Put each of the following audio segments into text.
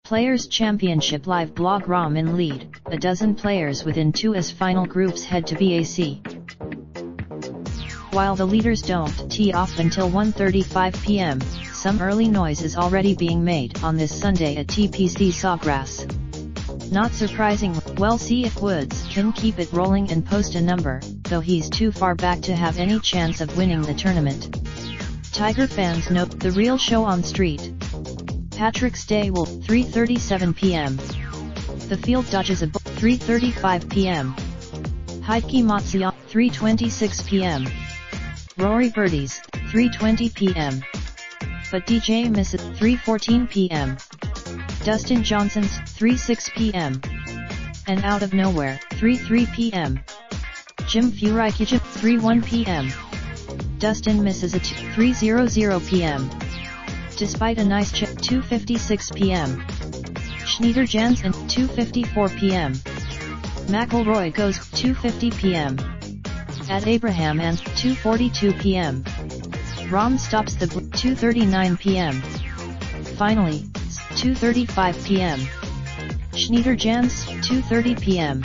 Players Championship Live blog. Rahm in lead, a dozen players within 2's final groups head to BAC. While the leaders don't tee off until 1:35 p.m, some early noise is already being made on this Sunday at TPC Sawgrass. Not surprising, we'll see if Woods can keep it rolling and post a number, though he's too far back to have any chance of winning the tournament. Tiger fans note the real show on street. Patrick's Day will 3:37 p.m. The field dodges a 3:35 p.m. Heike Matsuyama 3:26 p.m. Rory birdies 3:20 p.m. But DJ misses 3:14 p.m. Dustin Johnson's 3:06 p.m. And out of nowhere 3:03 p.m. Jim Furyk 3:01 p.m. Dustin misses at 3:00 p.m. Despite a nice chip 2:56 p.m. Schneider Jansen 2:54 p.m. McIlroy goes 2:50 p.m. At Abraham and 2:42 p.m. Rahm stops the 2:39 p.m. Finally, 2:35 p.m. Schneider Jans 2:30 p.m.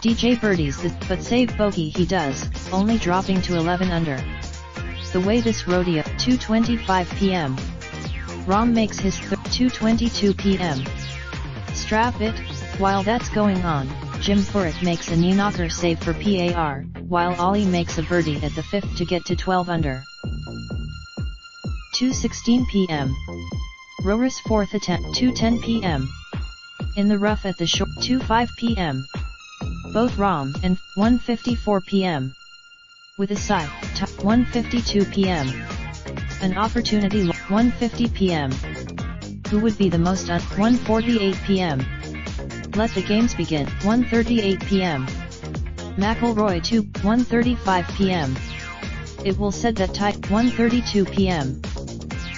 DJ birdies but save bogey he does, only dropping to 11 under. The way this rodeo 2:25 p.m. Rahm makes his 2:22 p.m. Strap it. While that's going on, Jim Furyk makes a knee-knocker save for par, while Ollie makes a birdie at the 5th to get to 12 under. 2:16 p.m. Rory's 4th attempt 2:10 p.m. In the rough at the shore 2:05 p.m. Both Rahm and 1:54 p.m. With a side 1:52 p.m. An opportunity 1:50 p.m. Who would be the most 1:48 p.m. Let the games begin 1:38 p.m. McIlroy 2 1:35 p.m. It will said that tie 1:32 p.m.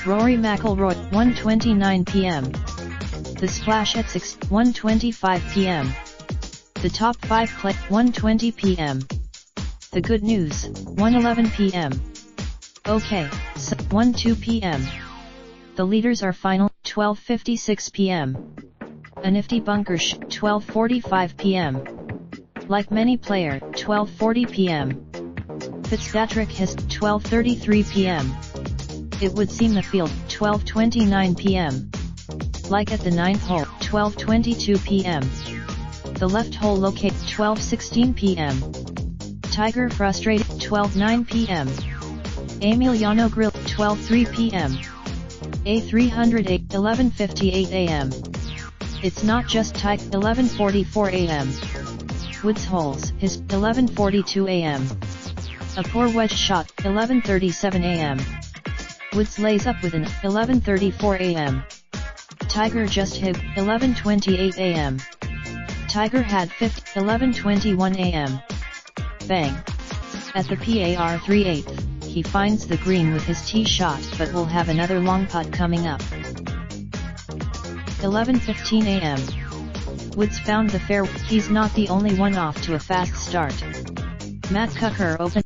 Rory McIlroy 1:29 p.m. The splash at 6 1:25 p.m. The top 5 play 1:20 p.m. The good news 1:11 p.m. Okay, so 1:02 p.m. The leaders are final 12:56 p.m. A nifty bunker 12:45 p.m. Like many player 12:40 p.m. Fitzpatrick has 12:33 p.m. It would seem the field 12:29 p.m. Like at the 9th hole 12:22 p.m. The left hole locate 12:16 p.m. Tiger frustrated 12:09 p.m. Emiliano Grill 12:03 p.m. A308 11:58 a.m. It's not just Tiger 11:44 a.m. Woods holes his 11:42 a.m. A poor wedge shot 11:37 a.m. Woods lays up with an 11:34 a.m. Tiger just hit 11:28 a.m. Tiger had 11:21 a.m. Bang! At the par 3/8, he finds the green with his tee shot but will have another long putt coming up. 11:15 a.m. Woods found the fair. He's not the only one off to a fast start. Matt Kuchar opened.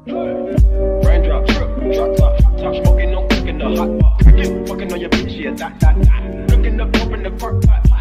Raindrop, drop top, top smoking, no cooking the hot pot. Fucking on your bitch, yeah, that. Looking up, open the park pot.